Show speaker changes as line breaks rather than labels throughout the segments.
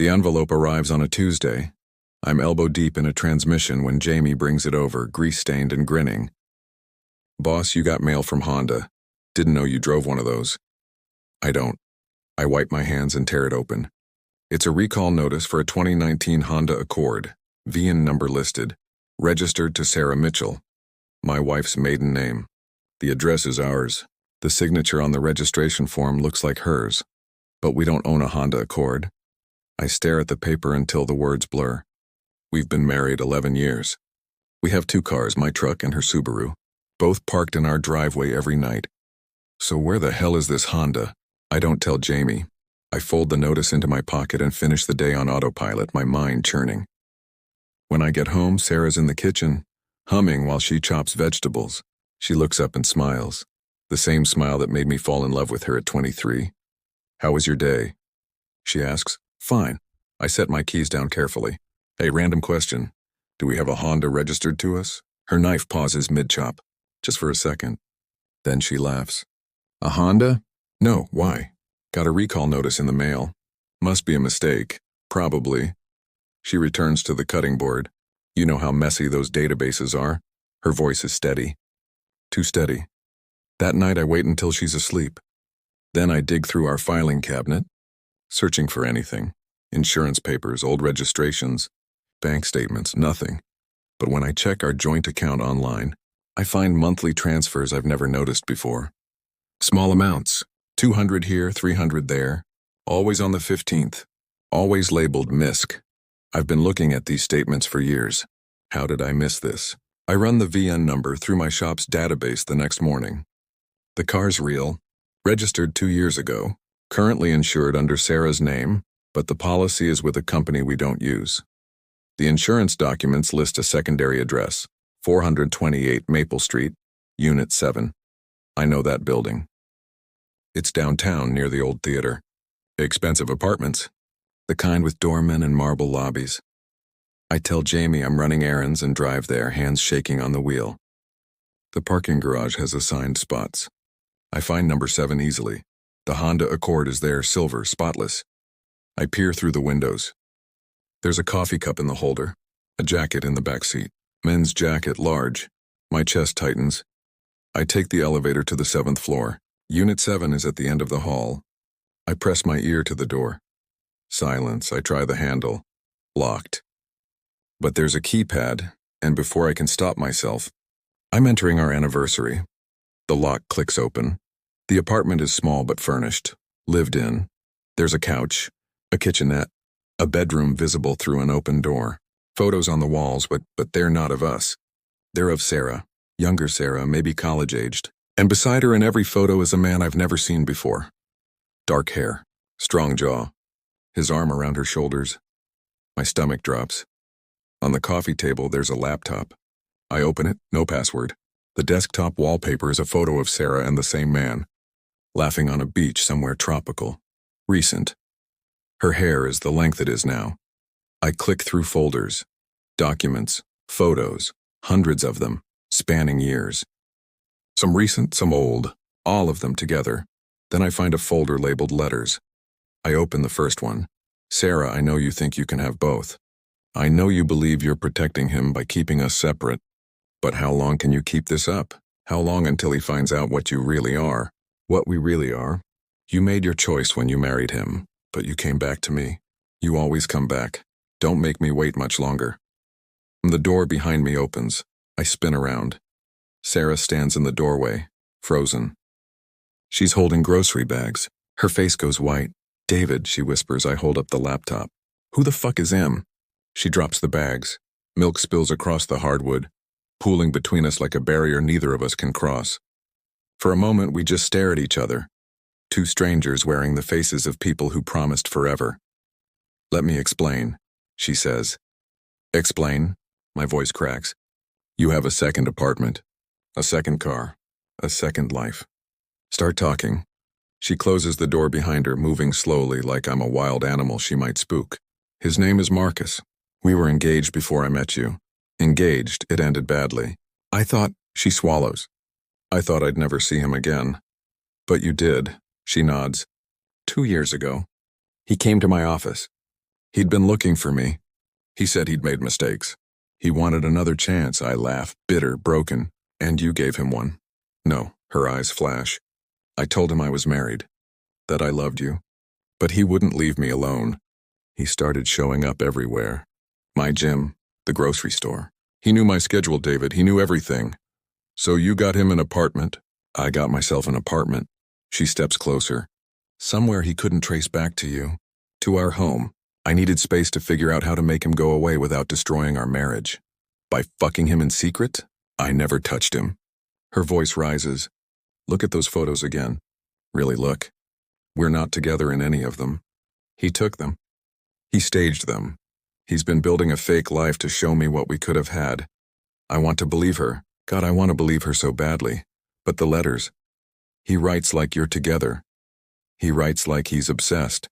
The envelope arrives on a Tuesday. I'm elbow deep in a transmission when Jamie brings it over, grease-stained and grinning. "Boss, you got mail from Honda. Didn't know you drove one of those." I don't. I wipe my hands and tear it open. It's a recall notice for a 2019 Honda Accord, VIN number listed, registered to Sarah Mitchell, my wife's maiden name. The address is ours. The signature on the registration form looks like hers, but we don't own a Honda Accord. I stare at the paper until the words blur. We've been married 11 years. We have 2 cars, my truck and her Subaru, both parked in our driveway every night. So where the hell is this Honda? I don't tell Jamie. I fold the notice into my pocket and finish the day on autopilot, my mind churning. When I get home, Sarah's in the kitchen, humming while she chops vegetables. She looks up and smiles, the same smile that made me fall in love with her at 23. "How was your day?" she asks. "Fine." I set my keys down carefully. "Hey, random question. Do we have a Honda registered to us?" Her knife pauses mid-chop, just for a second. Then she laughs. "A Honda? No, why? Got a recall notice in the mail. Must be a mistake. Probably." She returns to the cutting board. You know how messy those databases are. Her voice is steady. Too steady. That night I wait until she's asleep. Then I dig through our filing cabinet, searching for anything. Insurance papers, old registrations, bank statements, nothing. But when I check our joint account online, I find monthly transfers I've never noticed before. Small amounts, 200 here, 300 there, always on the 15th, always labeled MISC. I've been looking at these statements for years. How did I miss this? I run the VIN number through my shop's database the next morning. The car's real, registered 2 years ago, currently insured under Sarah's name, but the policy is with a company we don't use. The insurance documents list a secondary address, 428 Maple Street, Unit 7. I know that building. It's downtown near the old theater. Expensive apartments, the kind with doormen and marble lobbies. I tell Jamie I'm running errands and drive there, hands shaking on the wheel. The parking garage has assigned spots. I find number 7 easily. The Honda Accord is there, silver, spotless. I peer through the windows. There's a coffee cup in the holder, a jacket in the back seat. Men's jacket, large. My chest tightens. I take the elevator to the 7th floor. Unit 7 is at the end of the hall. I press my ear to the door. Silence. I try the handle. Locked. But there's a keypad, and before I can stop myself, I'm entering our anniversary. The lock clicks open. The apartment is small but furnished, lived in. There's a couch, a kitchenette, a bedroom visible through an open door. Photos on the walls, but they're not of us. They're of Sarah, younger Sarah, maybe college-aged. And beside her in every photo is a man I've never seen before. Dark hair, strong jaw, his arm around her shoulders. My stomach drops. On the coffee table, there's a laptop. I open it, no password. The desktop wallpaper is a photo of Sarah and the same man, laughing on a beach somewhere tropical. Recent. Her hair is the length it is now. I click through folders, documents, photos, hundreds of them, spanning years. Some recent, some old, all of them together. Then I find a folder labeled letters. I open the first one. "Sarah, I know you think you can have both. I know you believe you're protecting him by keeping us separate. But how long can you keep this up? How long until he finds out what you really are? What we really are? You made your choice when you married him, but you came back to me. You always come back. Don't make me wait much longer." The door behind me opens. I spin around. Sarah stands in the doorway, frozen. She's holding grocery bags. Her face goes white. "David," she whispers. I hold up the laptop. "Who the fuck is M?" She drops the bags. Milk spills across the hardwood, pooling between us like a barrier neither of us can cross. For a moment, we just stare at each other. 2 strangers wearing the faces of people who promised forever. "Let me explain," she says. "Explain?" My voice cracks. "You have a second apartment. A second car, a second life. Start talking." She closes the door behind her, moving slowly like I'm a wild animal she might spook. "His name is Marcus. We were engaged before I met you. Engaged, it ended badly. I thought," she swallows, "I thought I'd never see him again. But you did," she nods. 2 years ago. He came to my office. He'd been looking for me. He said he'd made mistakes. He wanted another chance, I laugh, bitter, broken. And you gave him one. No, her eyes flash. I told him I was married, that I loved you. But he wouldn't leave me alone. He started showing up everywhere. My gym, the grocery store. He knew my schedule, David. He knew everything. So you got him an apartment. I got myself an apartment. She steps closer. Somewhere he couldn't trace back to you. To our home. I needed space to figure out how to make him go away without destroying our marriage. By fucking him in secret, I never touched him. Her voice rises. Look at those photos again. Really look. We're not together in any of them. He took them. He staged them. He's been building a fake life to show me what we could have had. I want to believe her. God, I want to believe her so badly. But the letters. He writes like you're together. He writes like he's obsessed.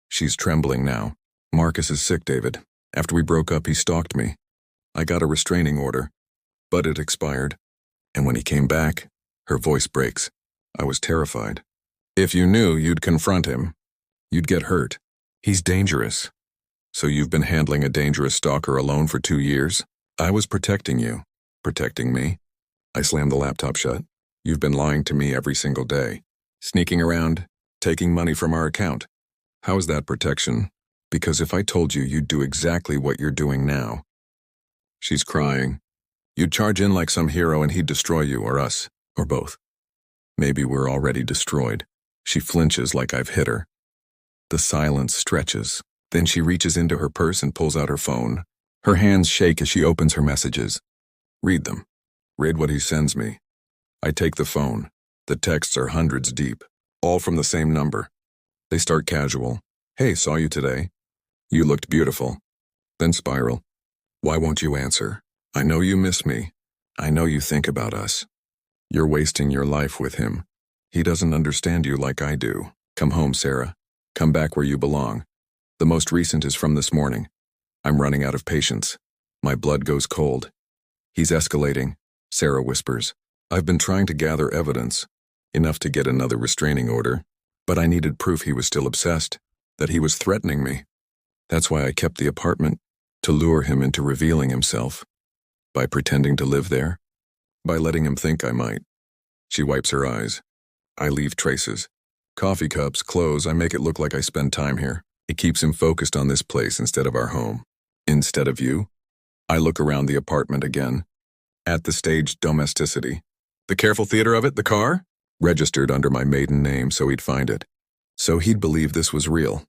She's trembling now. Marcus is sick, David. After we broke up, he stalked me. I got a restraining order, but it expired. And when he came back, her voice breaks. I was terrified. If you knew, you'd confront him. You'd get hurt. He's dangerous. So you've been handling a dangerous stalker alone for 2 years? I was protecting you. Protecting me? I slammed the laptop shut. You've been lying to me every single day. Sneaking around, taking money from our account. How is that protection? Because if I told you, you'd do exactly what you're doing now. She's crying. You'd charge in like some hero and he'd destroy you, or us, or both. Maybe we're already destroyed. She flinches like I've hit her. The silence stretches. Then she reaches into her purse and pulls out her phone. Her hands shake as she opens her messages. Read them. Read what he sends me. I take the phone. The texts are hundreds deep, all from the same number. They start casual. Hey, saw you today. You looked beautiful. Then spiral. Why won't you answer? I know you miss me. I know you think about us. You're wasting your life with him. He doesn't understand you like I do. Come home, Sarah. Come back where you belong. The most recent is from this morning. I'm running out of patience. My blood goes cold. He's escalating, Sarah whispers. I've been trying to gather evidence, enough to get another restraining order, but I needed proof he was still obsessed, that he was threatening me. That's why I kept the apartment, to lure him into revealing himself. By pretending to live there, by letting him think I might. She wipes her eyes. I leave traces. Coffee cups, clothes, I make it look like I spend time here. It keeps him focused on this place instead of our home. Instead of you. I look around the apartment again. At the staged domesticity. The careful theater of it, the car? Registered under my maiden name so he'd find it. So he'd believe this was real.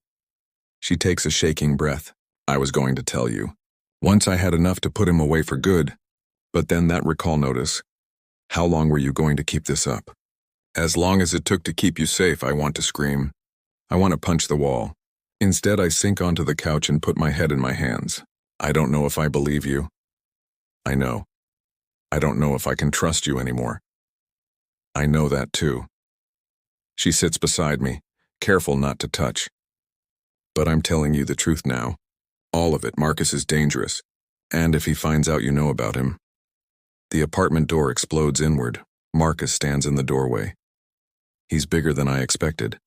She takes a shaking breath. I was going to tell you. Once I had enough to put him away for good. But then that recall notice. How long were you going to keep this up? As long as it took to keep you safe, I want to scream. I want to punch the wall. Instead, I sink onto the couch and put my head in my hands. I don't know if I believe you. I know. I don't know if I can trust you anymore. I know that too. She sits beside me, careful not to touch. But I'm telling you the truth now. All of it. Marcus is dangerous. And if he finds out you know about him. The apartment door explodes inward. Marcus stands in the doorway. He's bigger than I expected.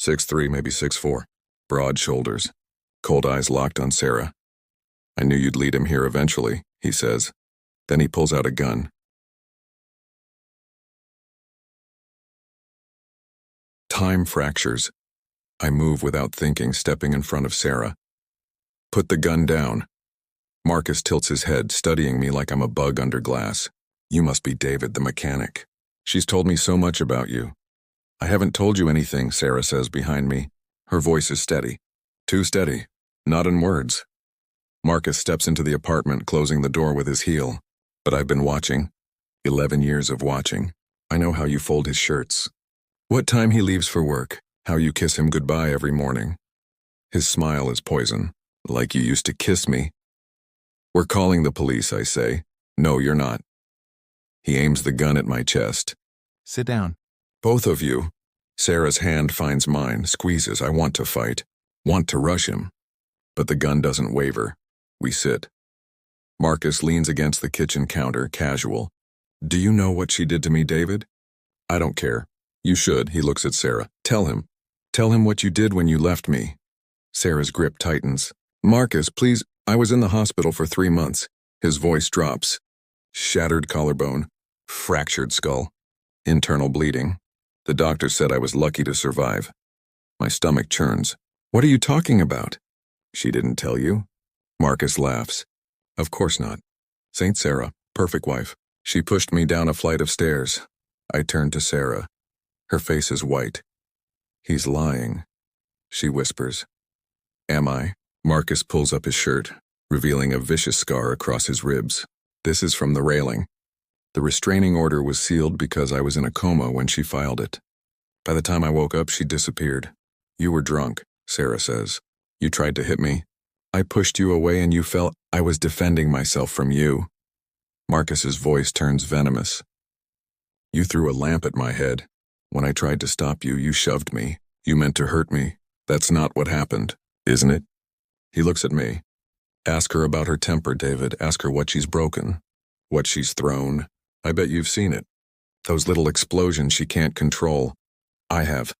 6'3", maybe 6'4". Broad shoulders. Cold eyes locked on Sarah. I knew you'd lead him here eventually, he says. Then he pulls out a gun. Time fractures. I move without thinking, stepping in front of Sarah. Put the gun down. Marcus tilts his head, studying me like I'm a bug under glass. You must be David, the mechanic. She's told me so much about you. I haven't told you anything, Sarah says behind me. Her voice is steady. Too steady. Not in words. Marcus steps into the apartment, closing the door with his heel. But I've been watching. 11 years of watching. I know how you fold his shirts. What time he leaves for work. How you kiss him goodbye every morning. His smile is poison. Like you used to kiss me. We're calling the police, I say. No, you're not. He aims the gun at my chest.
Sit down.
Both of you. Sarah's hand finds mine, squeezes. I want to fight. Want to rush him. But the gun doesn't waver. We sit. Marcus leans against the kitchen counter, casual. Do you know what she did to me, David? I don't care. You should, he looks at Sarah. Tell him. Tell him what you did when you left me. Sarah's grip tightens. Marcus, please, I was in the hospital for 3 months. His voice drops. Shattered collarbone, fractured skull, internal bleeding. The doctor said I was lucky to survive. My stomach churns. What are you talking about? She didn't tell you? Marcus laughs. Of course not. Saint Sarah, perfect wife. She pushed me down a flight of stairs. I turned to Sarah. Her face is white. He's lying, she whispers. Am I? Marcus pulls up his shirt, revealing a vicious scar across his ribs. This is from the railing. The restraining order was sealed because I was in a coma when she filed it. By the time I woke up, she disappeared. You were drunk, Sarah says. You tried to hit me. I pushed you away and you fell. I was defending myself from you. Marcus's voice turns venomous. You threw a lamp at my head. When I tried to stop you, you shoved me. You meant to hurt me. That's not what happened, isn't it? He looks at me. Ask her about her temper, David. Ask her what she's broken, what she's thrown. I bet you've seen it. Those little explosions she can't control. I have.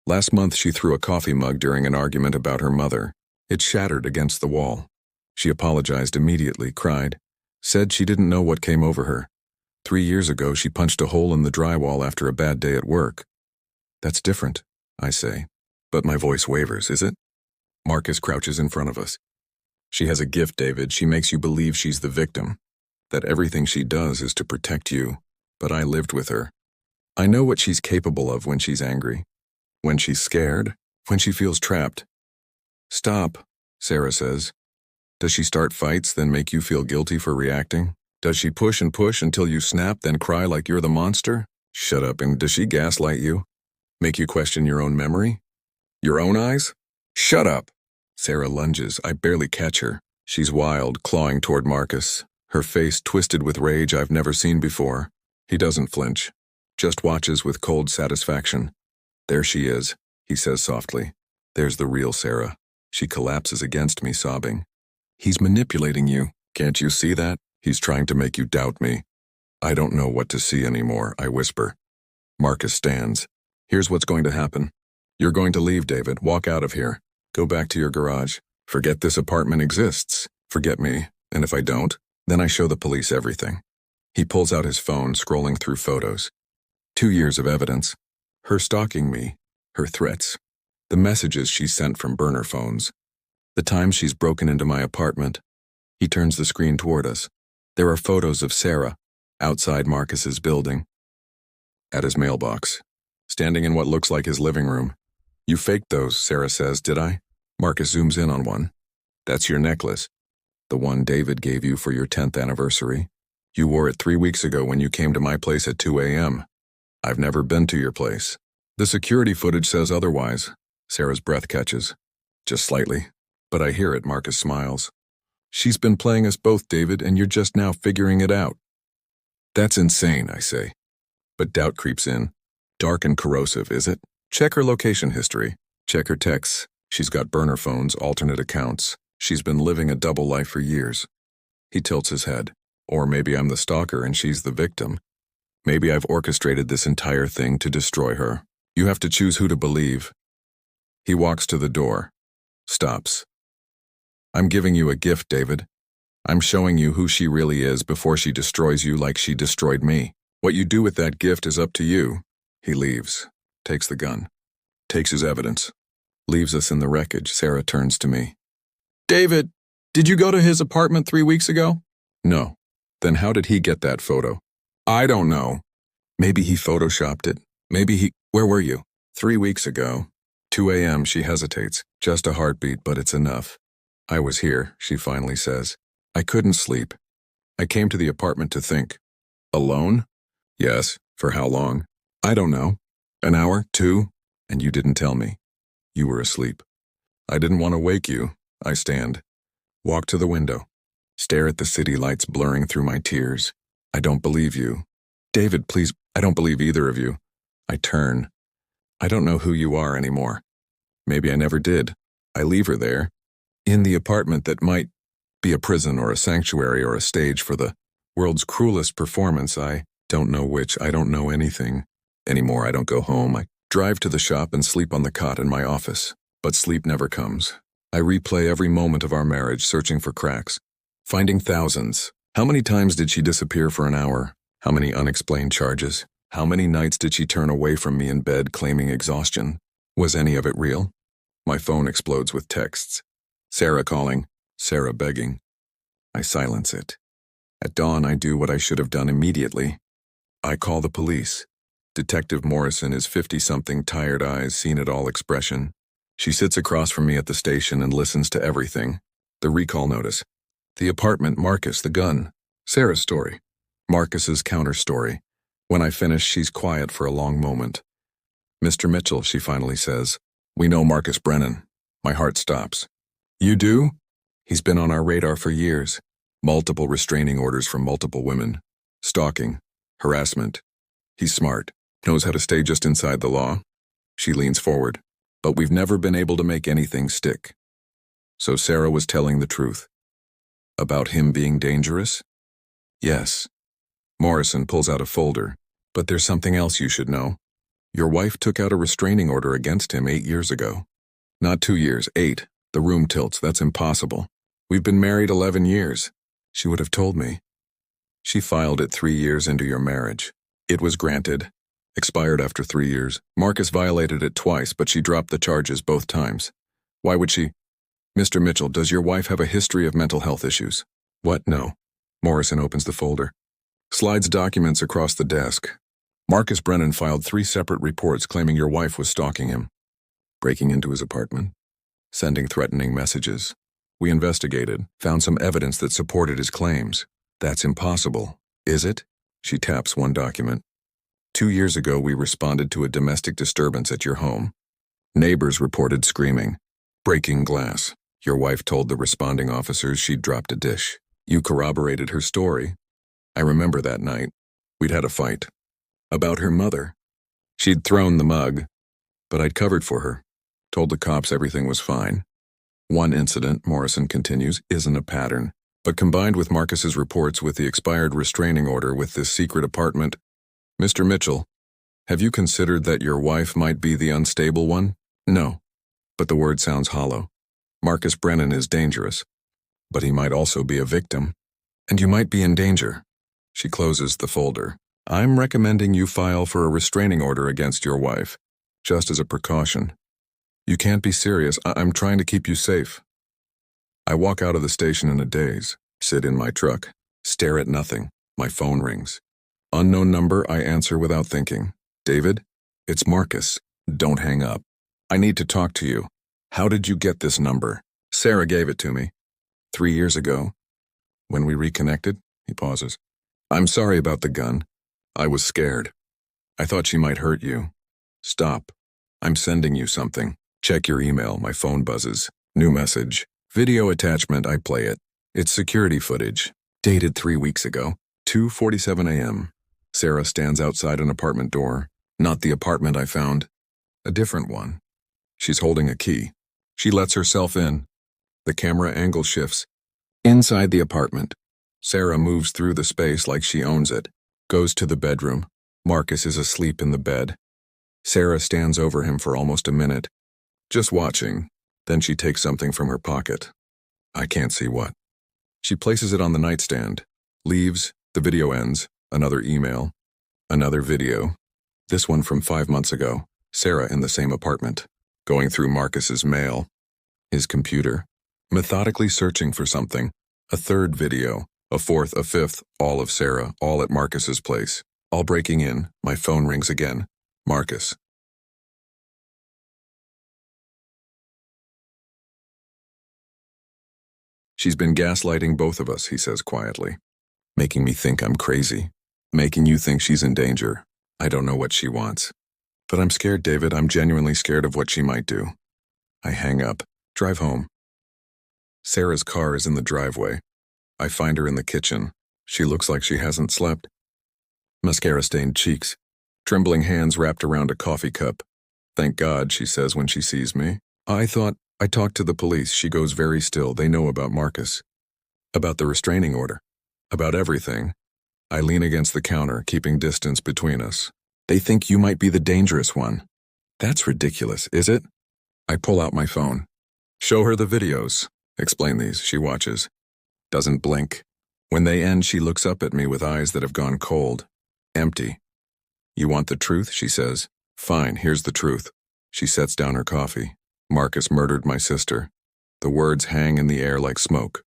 Last month she threw a coffee mug during an argument about her mother. It shattered against the wall. She apologized immediately, cried, said she didn't know what came over her. 3 years ago she punched a hole in the drywall after a bad day at work. That's different, I say. But my voice wavers, is it? Marcus crouches in front of us. She has a gift, David. She makes you believe she's the victim, that everything she does is to protect you. But I lived with her. I know what she's capable of when she's angry, when she's scared, when she feels trapped. Stop, Sarah says. Does she start fights, then make you feel guilty for reacting? Does she push and push until you snap, then cry like you're the monster? Shut up. And does she gaslight you? Make you question your own memory? Your own eyes? Shut up. Sarah lunges. I barely catch her. She's wild, clawing toward Marcus, her face twisted with rage I've never seen before. He doesn't flinch, just watches with cold satisfaction. There she is, he says softly. There's the real Sarah. She collapses against me, sobbing. He's manipulating you. Can't you see that? He's trying to make you doubt me. I don't know what to see anymore, I whisper. Marcus stands. Here's what's going to happen. You're going to leave, David. Walk out of here. Go back to your garage. Forget this apartment exists. Forget me. And if I don't, then I show the police everything. He pulls out his phone, scrolling through photos. 2 years of evidence. Her stalking me. Her threats. The messages she sent from burner phones. The times she's broken into my apartment. He turns the screen toward us. There are photos of Sarah, outside Marcus's building. At his mailbox. Standing in what looks like his living room. You faked those, Sarah says, did I? Marcus zooms in on one. That's your necklace. The one David gave you for your 10th anniversary. You wore it 3 weeks ago when you came to my place at 2 a.m. I've never been to your place. The security footage says otherwise. Sarah's breath catches. Just slightly. But I hear it, Marcus smiles. She's been playing us both, David, and you're just now figuring it out. That's insane, I say. But doubt creeps in. Dark and corrosive, is it? Check her location history. Check her texts. She's got burner phones, alternate accounts. She's been living a double life for years. He tilts his head. Or maybe I'm the stalker and she's the victim. Maybe I've orchestrated this entire thing to destroy her. You have to choose who to believe. He walks to the door. Stops. I'm giving you a gift, David. I'm showing you who she really is before she destroys you like she destroyed me. What you do with that gift is up to you. He leaves. Takes the gun. Takes his evidence. Leaves us in the wreckage. Sarah turns to me. David, did you go to his apartment 3 weeks ago? No. Then how did he get that photo? I don't know. Maybe he photoshopped it. Maybe he... Where were you? 3 weeks ago. 2 a.m. She hesitates. Just a heartbeat, but it's enough. I was here, she finally says. I couldn't sleep. I came to the apartment to think. Alone? Yes. For how long? I don't know. An hour? 2? And you didn't tell me. You were asleep. I didn't want to wake you. I stand. Walk to the window. Stare at the city lights blurring through my tears. I don't believe you. David, please, I don't believe either of you. I turn. I don't know who you are anymore. Maybe I never did. I leave her there. In the apartment that might be a prison or a sanctuary or a stage for the world's cruelest performance. I don't know which. I don't know anything. Anymore, I don't go home. I drive to the shop and sleep on the cot in my office. But sleep never comes. I replay every moment of our marriage, searching for cracks, finding thousands. How many times did she disappear for an hour? How many unexplained charges? How many nights did she turn away from me in bed claiming exhaustion? Was any of it real? My phone explodes with texts. Sarah calling, Sarah begging. I silence it. At dawn, I do what I should have done immediately. I call the police. Detective Morrison is 50-something, tired eyes, seen-it-all expression. She sits across from me at the station and listens to everything. The recall notice. The apartment, Marcus, the gun. Sarah's story. Marcus's counter story. When I finish, she's quiet for a long moment. Mr. Mitchell, she finally says. We know Marcus Brennan. My heart stops. You do? He's been on our radar for years. Multiple restraining orders from multiple women. Stalking. Harassment. He's smart. Knows how to stay just inside the law. She leans forward. But we've never been able to make anything stick. So Sarah was telling the truth. About him being dangerous? Yes. Morrison pulls out a folder. But there's something else you should know. Your wife took out a restraining order against him 8 years ago. Not 2 years, 8. The room tilts, that's impossible. We've been married 11 years. She would have told me. She filed it 3 years into your marriage. It was granted. Expired after 3 years. Marcus violated it twice, but she dropped the charges both times. Why would she? Mr. Mitchell, does your wife have a history of mental health issues? What? No. Morrison opens the folder. Slides documents across the desk. Marcus Brennan filed 3 separate reports claiming your wife was stalking him. Breaking into his apartment. Sending threatening messages. We investigated, found some evidence that supported his claims. That's impossible. Is it? She taps one document. 2 years ago, we responded to a domestic disturbance at your home. Neighbors reported screaming. Breaking glass. Your wife told the responding officers she'd dropped a dish. You corroborated her story. I remember that night. We'd had a fight. About her mother. She'd thrown the mug, but I'd covered for her. Told the cops everything was fine. One incident, Morrison continues, isn't a pattern, but combined with Marcus's reports with the expired restraining order with this secret apartment. Mr. Mitchell, have you considered that your wife might be the unstable one? No, but the word sounds hollow. Marcus Brennan is dangerous, but he might also be a victim, and you might be in danger. She closes the folder. I'm recommending you file for a restraining order against your wife, just as a precaution. You can't be serious. I'm trying to keep you safe. I walk out of the station in a daze, sit in my truck, stare at nothing. My phone rings. Unknown number, I answer without thinking. David? It's Marcus. Don't hang up. I need to talk to you. How did you get this number? Sarah gave it to me. 3 years ago. When we reconnected? He pauses. I'm sorry about the gun. I was scared. I thought she might hurt you. Stop. I'm sending you something. Check your email. My phone buzzes. New message. Video attachment. I play it. It's security footage. Dated 3 weeks ago. 2:47 a.m. Sarah stands outside an apartment door. Not the apartment I found. A different one. She's holding a key. She lets herself in. The camera angle shifts. Inside the apartment. Sarah moves through the space like she owns it. Goes to the bedroom. Marcus is asleep in the bed. Sarah stands over him for almost a minute. Just watching. Then she takes something from her pocket. I can't see what. She places it on the nightstand. Leaves. The video ends. Another email. Another video. This one from 5 months ago. Sarah in the same apartment. Going through Marcus's mail. His computer. Methodically searching for something. A third video. A fourth, a fifth, all of Sarah, all at Marcus's place. All breaking in. My phone rings again. Marcus. She's been gaslighting both of us, he says quietly. Making me think I'm crazy. Making you think she's in danger. I don't know what she wants. But I'm scared, David. I'm genuinely scared of what she might do. I hang up. Drive home. Sarah's car is in the driveway. I find her in the kitchen. She looks like she hasn't slept. Mascara-stained cheeks. Trembling hands wrapped around a coffee cup. Thank God, she says when she sees me. I talked to the police. She goes very still. They know about Marcus. About the restraining order. About everything. I lean against the counter, keeping distance between us. They think you might be the dangerous one. That's ridiculous, is it? I pull out my phone. Show her the videos. Explain these. She watches. Doesn't blink. When they end, she looks up at me with eyes that have gone cold. Empty. You want the truth? She says. Fine, here's the truth. She sets down her coffee. Marcus murdered my sister. The words hang in the air like smoke.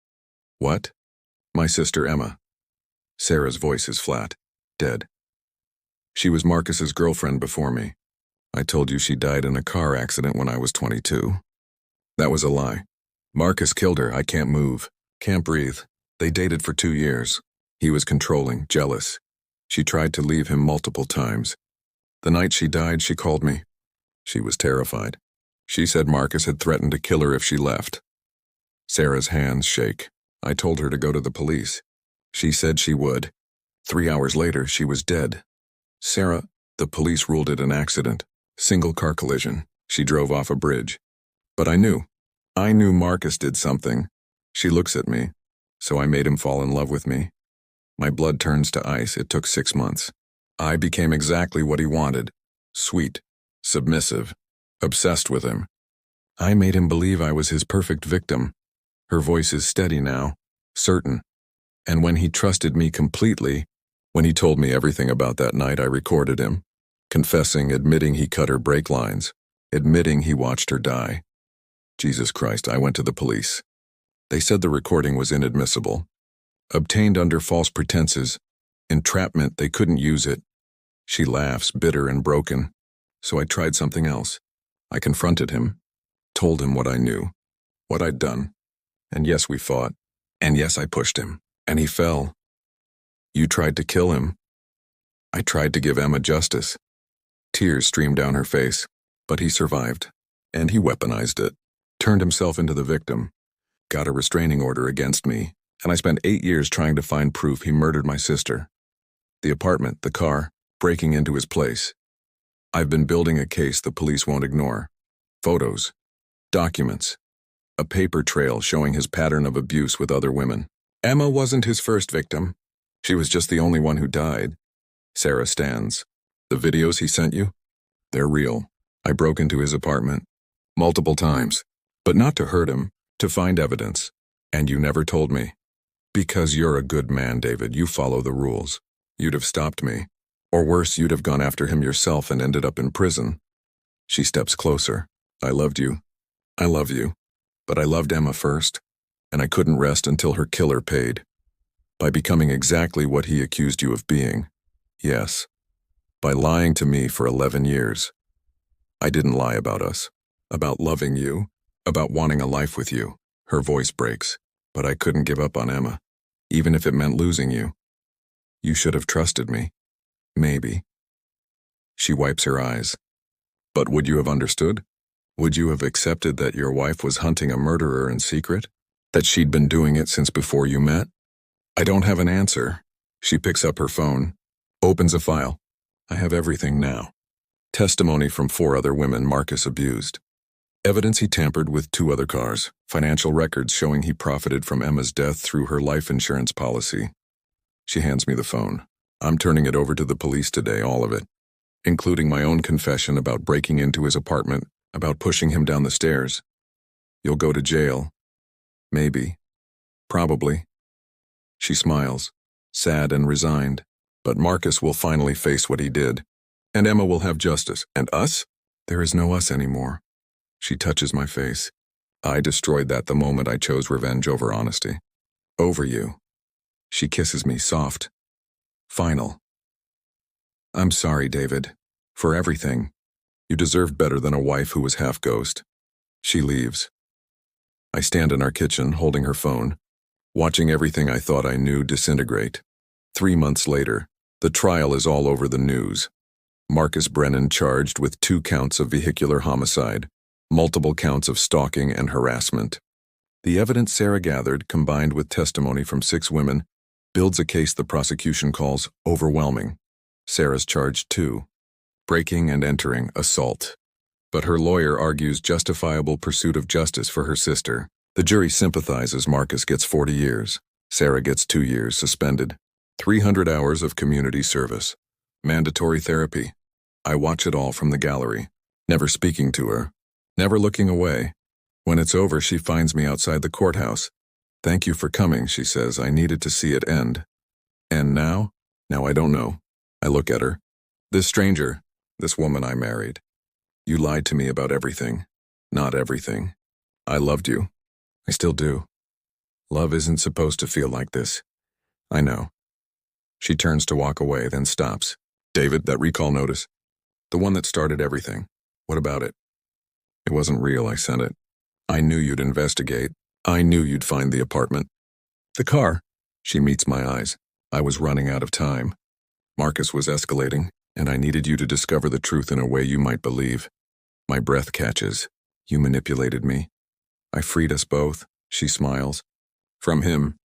What? My sister Emma. Sarah's voice is flat. Dead. She was Marcus's girlfriend before me. I told you she died in a car accident when I was 22. That was a lie. Marcus killed her. I can't move. Can't breathe. They dated for 2 years. He was controlling, jealous. She tried to leave him multiple times. The night she died, she called me. She was terrified. She said Marcus had threatened to kill her if she left. Sarah's hands shake. I told her to go to the police. She said she would. 3 hours later, she was dead. Sarah, the police ruled it an accident. Single car collision. She drove off a bridge. But I knew. I knew Marcus did something. She looks at me. So I made him fall in love with me. My blood turns to ice. It took 6 months. I became exactly what he wanted. Sweet. Submissive. Obsessed with him. I made him believe I was his perfect victim. Her voice is steady now. Certain. And when he trusted me completely, when he told me everything about that night, I recorded him. Confessing, admitting he cut her brake lines. Admitting he watched her die. Jesus Christ, I went to the police. They said the recording was inadmissible. Obtained under false pretenses. Entrapment, they couldn't use it. She laughs, bitter and broken. So I tried something else. I confronted him. Told him what I knew. What I'd done. And yes, we fought. And yes, I pushed him. And he fell. You tried to kill him. I tried to give Emma justice. Tears streamed down her face. But he survived. And he weaponized it. Turned himself into the victim. Got a restraining order against me. And I spent 8 years trying to find proof he murdered my sister. The apartment, the car, breaking into his place. I've been building a case the police won't ignore. Photos. Documents. A paper trail showing his pattern of abuse with other women. Emma wasn't his first victim. She was just the only one who died. Sarah stands. The videos he sent you? They're real. I broke into his apartment. Multiple times. But not to hurt him, to find evidence. And you never told me. Because you're a good man, David. You follow the rules. You'd have stopped me. Or worse, you'd have gone after him yourself and ended up in prison. She steps closer. I loved you. I love you. But I loved Emma first. And I couldn't rest until her killer paid. By becoming exactly what he accused you of being. Yes. By lying to me for 11 years. I didn't lie about us. About loving you. About wanting a life with you. Her voice breaks. But I couldn't give up on Emma. Even if it meant losing you. You should have trusted me. Maybe. She wipes her eyes. But would you have understood? Would you have accepted that your wife was hunting a murderer in secret? That she'd been doing it since before you met? I don't have an answer. She picks up her phone. Opens a file. I have everything now. Testimony from 4 other women Marcus abused. Evidence he tampered with 2 other cars. Financial records showing he profited from Emma's death through her life insurance policy. She hands me the phone. I'm turning it over to the police today, all of it. Including my own confession about breaking into his apartment, about pushing him down the stairs. You'll go to jail. Maybe. Probably. She smiles, sad and resigned. But Marcus will finally face what he did. And Emma will have justice. And us? There is no us anymore. She touches my face. I destroyed that the moment I chose revenge over honesty. Over you. She kisses me soft. Final. I'm sorry, David. For everything. You deserved better than a wife who was half ghost. She leaves. I stand in our kitchen, holding her phone, watching everything I thought I knew disintegrate. 3 months later, the trial is all over the news. Marcus Brennan charged with 2 counts of vehicular homicide, multiple counts of stalking and harassment. The evidence Sarah gathered, combined with testimony from 6 women, builds a case the prosecution calls overwhelming. Sarah's charged too. Breaking and entering, assault. But her lawyer argues justifiable pursuit of justice for her sister. The jury sympathizes. Marcus gets 40 years. Sarah gets 2 years suspended. 300 hours of community service. Mandatory therapy. I watch it all from the gallery. Never speaking to her. Never looking away. When it's over, she finds me outside the courthouse. "Thank you for coming," she says. "I needed to see it end." And now? Now I don't know. I look at her. "This stranger, this woman I married. You lied to me about everything. Not everything. I loved you. I still do. Love isn't supposed to feel like this. I know." She turns to walk away, then stops. "David, that recall notice. The one that started everything. What about it?" "It wasn't real, I sent it. I knew you'd investigate. I knew you'd find the apartment." "The car." She meets my eyes. "I was running out of time. Marcus was escalating, and I needed you to discover the truth in a way you might believe." My breath catches. "You manipulated me. I freed us both." She smiles. "From him.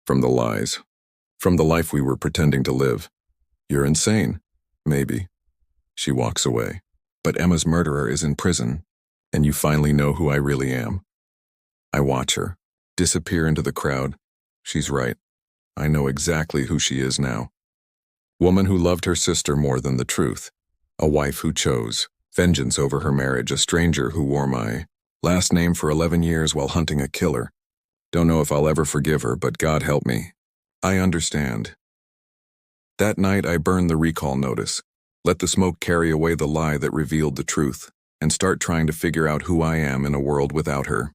From the lies. From the life we were pretending to live. You're insane. Maybe." She walks away. "But Emma's murderer is in prison, and you finally know who I really am." I watch her disappear into the crowd. She's right. I know exactly who she is now. Woman who loved her sister more than the truth. A wife who chose vengeance over her marriage. A stranger who wore my last name for 11 years while hunting a killer. Don't know if I'll ever forgive her, but God help me. I understand. That night I burned the recall notice. Let the smoke carry away the lie that revealed the truth, and start trying to figure out who I am in a world without her.